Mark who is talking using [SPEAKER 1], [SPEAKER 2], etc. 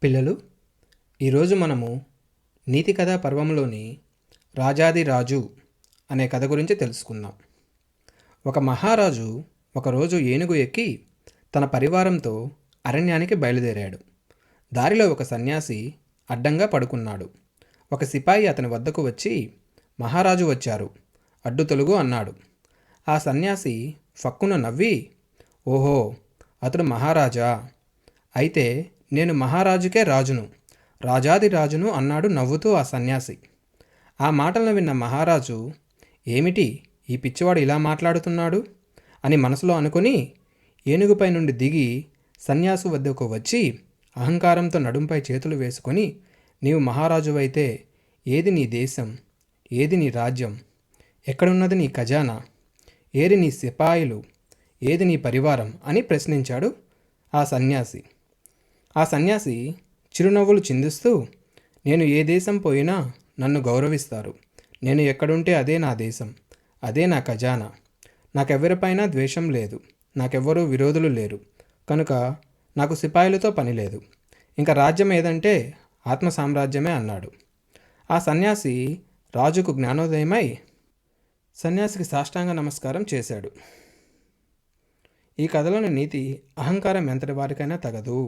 [SPEAKER 1] పిల్లలు, ఈరోజు మనము నీతి కథా పర్వంలోని రాజాది రాజు అనే కథ గురించి తెలుసుకుందాం. ఒక మహారాజు ఒకరోజు ఏనుగు ఎక్కి తన పరివారంతో అరణ్యానికి బయలుదేరాడు. దారిలో ఒక సన్యాసి అడ్డంగా పడుకున్నాడు. ఒక సిపాయి అతని వద్దకు వచ్చి, మహారాజు వచ్చారు, అడ్డు తొలుగు అన్నాడు. ఆ సన్యాసి ఫక్కున నవ్వి, ఓహో, అతడు మహారాజా, అయితే నేను మహారాజుకే రాజును, రాజాది రాజును అన్నాడు నవ్వుతూ ఆ సన్యాసి. ఆ మాటలను విన్న మహారాజు, ఏమిటి ఈ పిచ్చివాడు ఇలా మాట్లాడుతున్నాడు అని మనసులో అనుకుని ఏనుగుపై నుండి దిగి సన్యాసు వద్దకు వచ్చి అహంకారంతో నడుంపై చేతులు వేసుకొని, నీవు మహారాజువైతే ఏది నీ దేశం, ఏది నీ రాజ్యం, ఎక్కడున్నది నీ ఖజానా, ఏది నీ సిపాయిలు, ఏది నీ పరివారం అని ప్రశ్నించాడు ఆ సన్యాసి. ఆ సన్యాసి చిరునవ్వులు చిందిస్తూ, నేను ఏ దేశం పోయినా నన్ను గౌరవిస్తారు, నేను ఎక్కడుంటే అదే నా దేశం, అదే నా ఖజానా, నాకెవ్వరిపైనా ద్వేషం లేదు, నాకెవ్వరూ విరోధులు లేరు, కనుక నాకు సిపాయిలతో పని లేదు, ఇంకా రాజ్యం ఏదంటే ఆత్మ సామ్రాజ్యమే అన్నాడు. ఆ సన్యాసి రాజుకు జ్ఞానోదయమై సన్యాసికి సాష్టాంగ నమస్కారం చేశాడు. ఈ కథలోని నీతి, అహంకారం ఎంతటి వారికైనా తగదు.